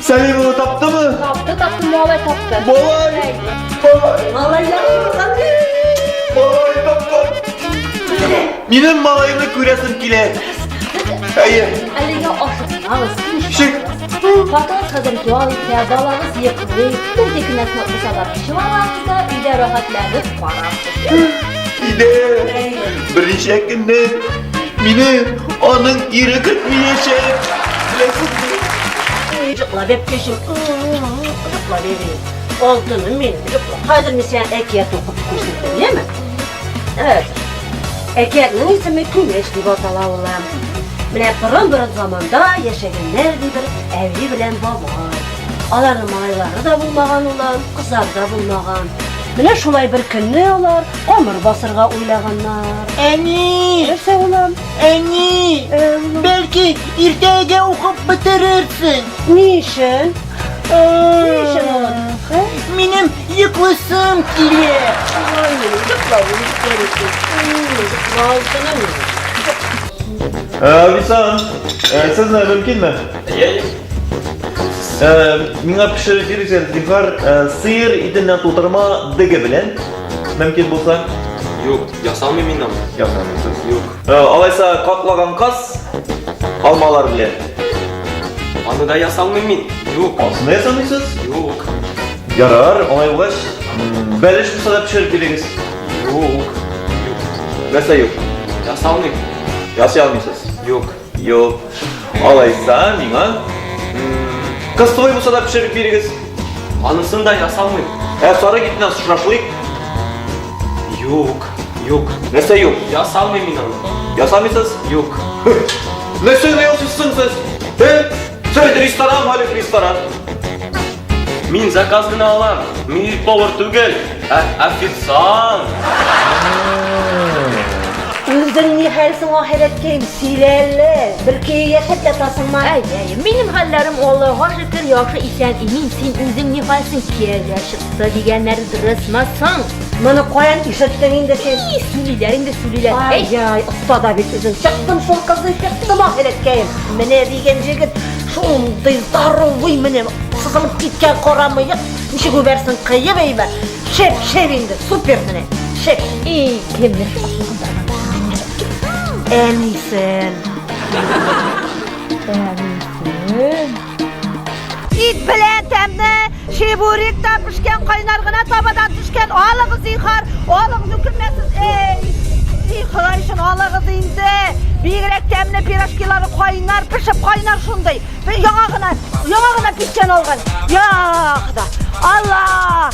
Selim onu taptı mı? Taptı, Muavay taptı. Bolay! Vallahi yapma. Bolay taptı! Benim malayımı küresim kile. Hayır. Aliga aşık, ağız. Şık. Fakat kadar ki alıp balağız yıkılıyor. Bir tek nesne mesela pişmanlıkta bir de rahatlanıp var. İde. Bir şekilde. Mine onun iri 40 yaşa. Çocuklar hep peşim. Çocuklar vereyim. Olduğunu benim çocuklar. Hazır mı sen ekiyat okup kursun değil mi? Evet. Ekiyatın ismi Güneş gibi ortalavılam. Bile bir zamanda yaşayanlar bir evli bilen baba. Aların malayları da bulmağan ulan, kızlar da bulmağan. Bile şulay bir künne olar, ömür basırga uylağanlar. Eni, Nerse ulan? Eni, belki irtege okup bitirirsin. Niçin? Niçin oğlum? Benim yıkılsın kile. Visan, siz ne mümkün mü? Minga pişirip bir var, sıyır itinden tutarma dıgı bilen. Mümkün bulsa? Yok, yasalmayayım ama. Yapmamızsız. Yok. Alaysa katlagan kas, almalar bile. Anı da yasalmayayım. Yok. Aslında yasamıyorsunuz. Yok. Yarar, onay ulaş. Beliş bu sada pişirip biliriz. Yok. Mesela yok. Yasalmayayım. Yasayalmıyorsunuz. Yok. Yok. Alaysa minga. Kız toy bu sada pişirip biliriz. Anısını da yasalmayayım. Sonra gittiğinden şaşlık. Yok. Yok. Mesela yok. Yasalmayayım anı. Yasamıyorsunuz. Yok. Ne söylüyorsunuz siz? He? Söyle restoran, halik restoran. Min zakazını alam. Min power tugel. Afitsan. Özün nihalsin ahiretkeyim silerle. Belki yaşat yatasın mı? Ay, benim hallerim Allah'a şükür yaxşı isen eminsin özün nihalsin ki yaşıtsa diyenleri dırısmasın. Bana koyan işetlenin de sen. Sülilerin de süliler. Ay ay, ustada bir üzün. Çıktım şu kızı çıktım ahiretkeyim. Mene diyen jigit şunday darıvıy mene. Sızılıp gitken koramayıp. Nişi güversin kıyı beybe. Şep indi, süper mene. Şep. İyi, kimdir? En iyisin. İt bilen temne, şeburik tapışken kaynargına tabadan düşken ağlığız yıkar, ağlığız hükümesiz yıkılayışın ağlığız indi. Bigrek temne piraşkiları kaynar, pişip kaynar şunday. Ve yanağına pişken olgan. Yağda, Allah!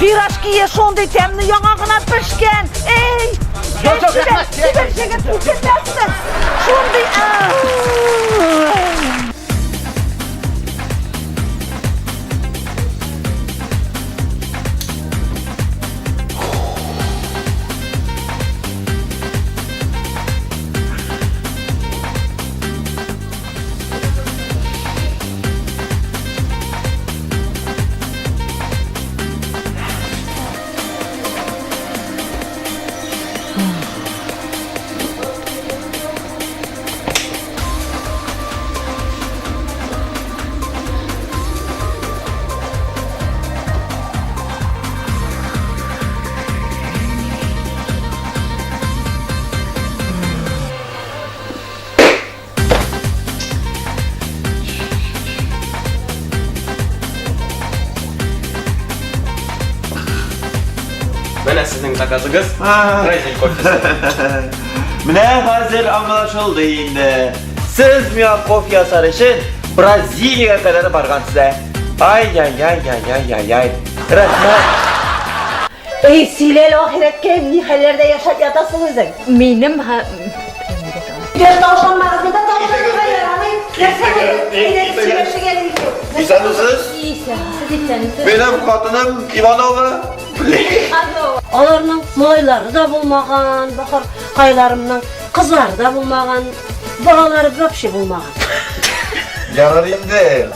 Piraşkiye şunday temne yanağına pişken. Siber şeker tüketmezsin. Şunday. Bana sizin zakazınız. Rising Coffee. Mine hazır anlaşıldı indi. Siz mi kofi yasar için Brazilya'ya kadar bargan size. Ay. Rahmet. Ey silel ahiretkeyim nihallerde yaşat yatasın özün. Benim ha... Gel tavşanlarız bir de tavşanlara yaramayın. Gelsene. İleri siber şeker İsan mısınız? İyisi, siz içseniz. Benim katınım Ivanova. Onların malayları da bulmağan, bakar kaylarımdan kızları da bulmağan, balaları bir şey bulmağan. Yarar indi.